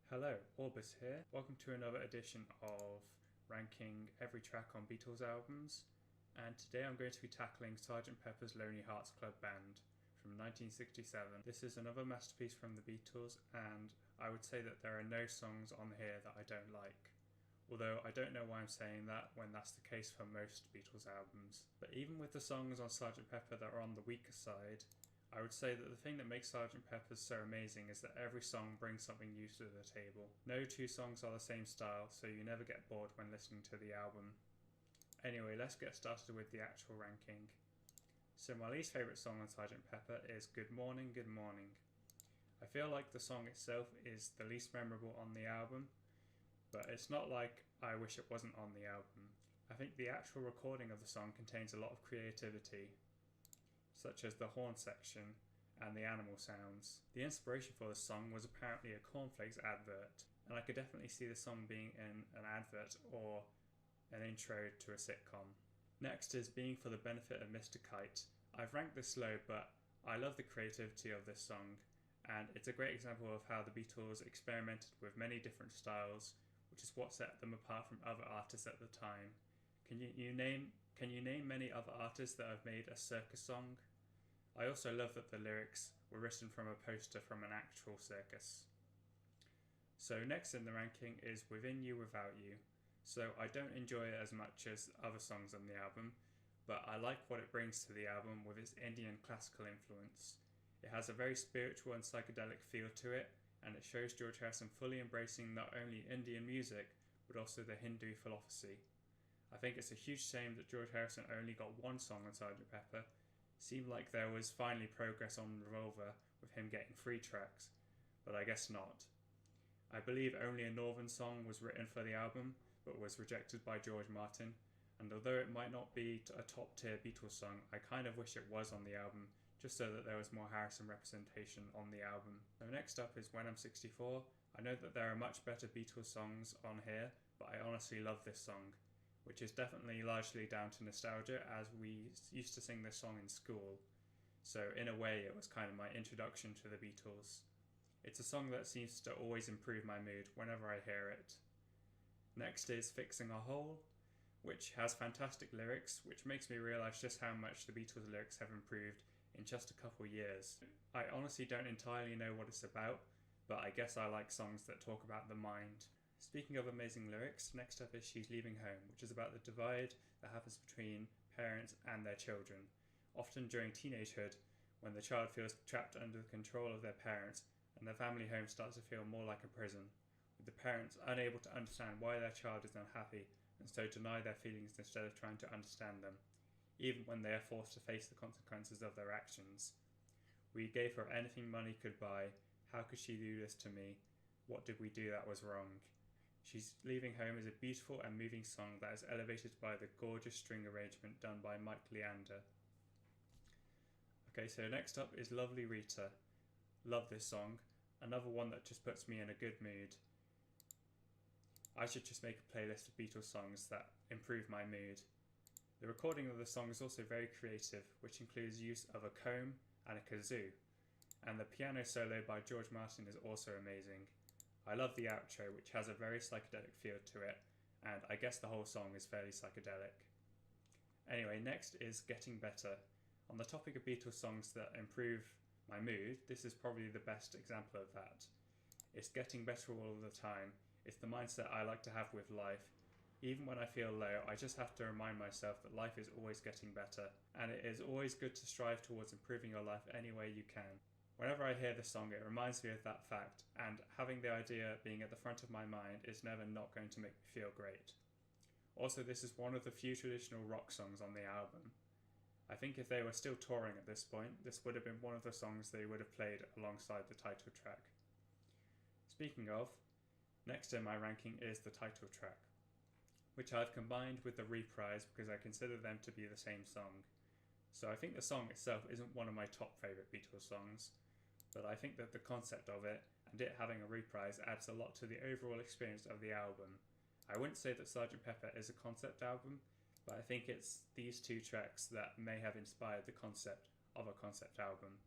Hello, Orbis here. Welcome to another edition of ranking every track on Beatles albums. And today I'm going to be tackling Sgt. Pepper's Lonely Hearts Club Band from 1967. This is another masterpiece from the Beatles, and I would say that there are no songs on here that I don't like. Although I don't know why I'm saying that when that's the case for most Beatles albums. But even with the songs on Sgt. Pepper that are on the weaker side, I would say that the thing that makes Sgt. Pepper's so amazing is that every song brings something new to the table. No two songs are the same style, so you never get bored when listening to the album. Anyway, let's get started with the actual ranking. So my least favourite song on Sgt. Pepper is Good Morning, Good Morning. I feel like the song itself is the least memorable on the album, but it's not like I wish it wasn't on the album. I think the actual recording of the song contains a lot of creativity, such as the horn section and the animal sounds. The inspiration for the song was apparently a cornflakes advert, and I could definitely see the song being in an advert or an intro to a sitcom. Next is Being for the Benefit of Mr. Kite. I've ranked this low, but I love the creativity of this song, and it's a great example of how the Beatles experimented with many different styles, which is what set them apart from other artists at the time. Can you name many other artists that have made a circus song? I also love that the lyrics were written from a poster from an actual circus. So next in the ranking is Within You Without You. So I don't enjoy it as much as other songs on the album, but I like what it brings to the album with its Indian classical influence. It has a very spiritual and psychedelic feel to it, and it shows George Harrison fully embracing not only Indian music, but also the Hindu philosophy. I think it's a huge shame that George Harrison only got one song on Sgt. Pepper. Seemed like there was finally progress on Revolver with him getting 3 tracks, but I guess not. I believe only a Northern song was written for the album, but was rejected by George Martin, and although it might not be a top tier Beatles song, I kind of wish it was on the album, just so that there was more Harrison representation on the album. So next up is When I'm 64. I know that there are much better Beatles songs on here, but I honestly love this song, which is definitely largely down to nostalgia, as we used to sing this song in school. So in a way, it was kind of my introduction to the Beatles. It's a song that seems to always improve my mood whenever I hear it. Next is Fixing a Hole, which has fantastic lyrics, which makes me realise just how much the Beatles lyrics have improved in just a couple years. I honestly don't entirely know what it's about, but I guess I like songs that talk about the mind. Speaking of amazing lyrics, next up is She's Leaving Home, which is about the divide that happens between parents and their children, often during teenagehood, when the child feels trapped under the control of their parents and their family home starts to feel more like a prison, with the parents unable to understand why their child is unhappy and so deny their feelings instead of trying to understand them, even when they are forced to face the consequences of their actions. We gave her anything money could buy. How could she do this to me? What did we do that was wrong? She's Leaving Home is a beautiful and moving song that is elevated by the gorgeous string arrangement done by Mike Leander. Okay, so next up is Lovely Rita. Love this song, another one that just puts me in a good mood. I should just make a playlist of Beatles songs that improve my mood. The recording of the song is also very creative, which includes use of a comb and a kazoo, and the piano solo by George Martin is also amazing. I love the outro, which has a very psychedelic feel to it, and I guess the whole song is fairly psychedelic. Anyway, next is Getting Better. On the topic of Beatles songs that improve my mood, this is probably the best example of that. It's getting better all of the time. It's the mindset I like to have with life. Even when I feel low, I just have to remind myself that life is always getting better, and it is always good to strive towards improving your life any way you can. Whenever I hear this song, it reminds me of that fact, and having the idea being at the front of my mind is never not going to make me feel great. Also, this is one of the few traditional rock songs on the album. I think if they were still touring at this point, this would have been one of the songs they would have played alongside the title track. Speaking of, next in my ranking is the title track, which I've combined with the reprise because I consider them to be the same song. So I think the song itself isn't one of my top favourite Beatles songs, but I think that the concept of it and it having a reprise adds a lot to the overall experience of the album. I wouldn't say that Sgt. Pepper is a concept album, but I think it's these 2 tracks that may have inspired the concept of a concept album,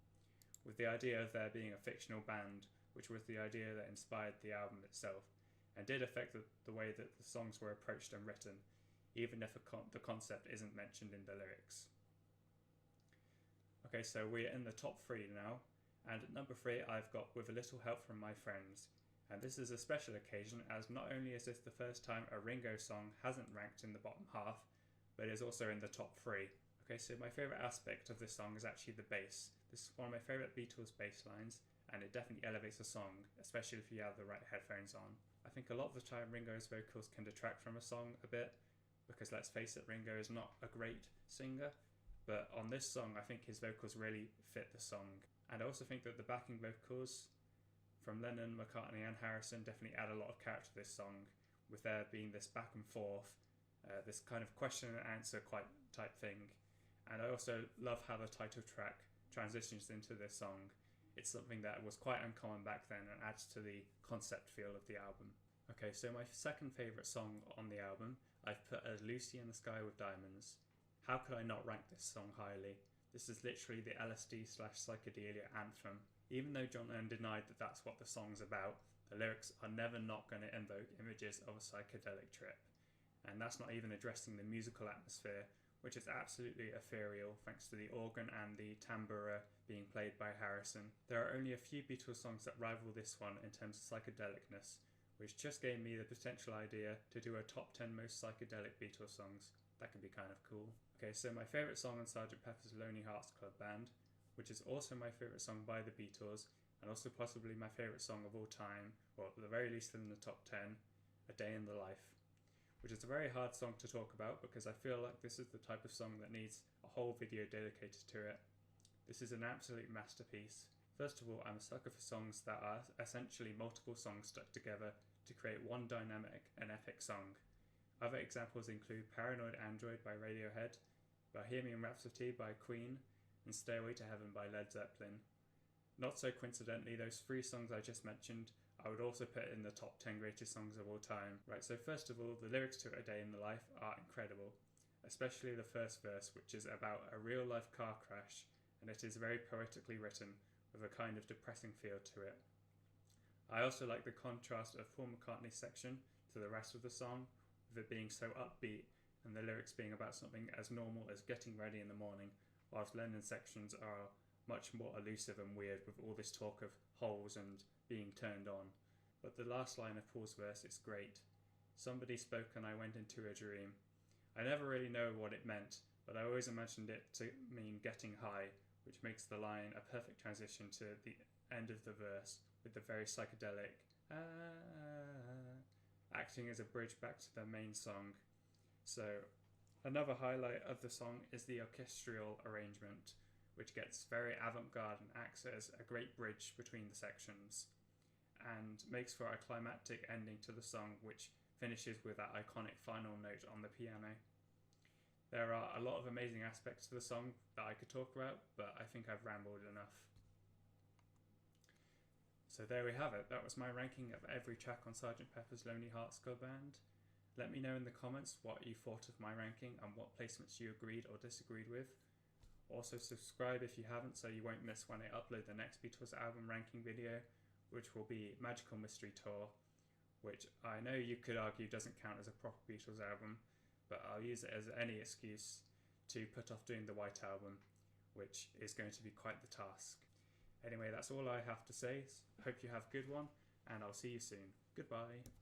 with the idea of there being a fictional band which was the idea that inspired the album itself, and did affect the way that the songs were approached and written, even if the concept isn't mentioned in the lyrics. Okay, so we're in the top 3 now, and at number 3 I've got With a Little Help from My Friends, and this is a special occasion as not only is this the first time a Ringo song hasn't ranked in the bottom half, but is also in the top 3. Okay, so my favourite aspect of this song is actually the bass. This is one of my favourite Beatles bass lines, and it definitely elevates a song, especially if you have the right headphones on. I think a lot of the time Ringo's vocals can detract from a song a bit, because let's face it, Ringo is not a great singer, but on this song I think his vocals really fit the song. And I also think that the backing vocals from Lennon, McCartney and Harrison definitely add a lot of character to this song, with there being this back and forth, this kind of question and answer type thing. And I also love how the title track transitions into this song. It's something that was quite uncommon back then and adds to the concept feel of the album. Okay, so my second favourite song on the album I've put as Lucy in the Sky with Diamonds. How could I not rank this song highly? This is literally the LSD/psychedelia anthem. Even though John Lennon denied that that's what the song's about, the lyrics are never not going to invoke images of a psychedelic trip. And that's not even addressing the musical atmosphere, which is absolutely ethereal thanks to the organ and the tambura being played by Harrison. There are only a few Beatles songs that rival this one in terms of psychedelicness, which just gave me the potential idea to do a top 10 most psychedelic Beatles songs. That could be kind of cool. Okay, so my favourite song on Sgt. Pepper's Lonely Hearts Club Band, which is also my favourite song by the Beatles, and also possibly my favourite song of all time, or at the very least in the top 10, A Day in the Life, which is a very hard song to talk about because I feel like this is the type of song that needs a whole video dedicated to it. This is an absolute masterpiece. First of all, I'm a sucker for songs that are essentially multiple songs stuck together to create one dynamic and epic song. Other examples include Paranoid Android by Radiohead, Bohemian Rhapsody by Queen, and Stairway to Heaven by Led Zeppelin. Not so coincidentally, those 3 songs I just mentioned I would also put in the top 10 greatest songs of all time. Right, so first of all, the lyrics to A Day in the Life are incredible, especially the first verse, which is about a real life car crash, and it is very poetically written with a kind of depressing feel to it. I also like the contrast of Paul McCartney's section to the rest of the song, with it being so upbeat and the lyrics being about something as normal as getting ready in the morning, whilst Lennon's sections are much more elusive and weird with all this talk of holes and being turned on. But the last line of Paul's verse is great. Somebody spoke and I went into a dream. I never really know what it meant, but I always imagined it to mean getting high, which makes the line a perfect transition to the end of the verse with the very psychedelic acting as a bridge back to the main song. So another highlight of the song is the orchestral arrangement, which gets very avant-garde and acts as a great bridge between the sections and makes for a climactic ending to the song, which finishes with that iconic final note on the piano. There are a lot of amazing aspects to the song that I could talk about, but I think I've rambled enough. So there we have it. That was my ranking of every track on Sgt. Pepper's Lonely Hearts Club Band. Let me know in the comments what you thought of my ranking and what placements you agreed or disagreed with. Also subscribe if you haven't so you won't miss when I upload the next Beatles album ranking video, which will be Magical Mystery Tour, which I know you could argue doesn't count as a proper Beatles album, but I'll use it as any excuse to put off doing the White Album, which is going to be quite the task. Anyway, that's all I have to say. Hope you have a good one, and I'll see you soon. Goodbye.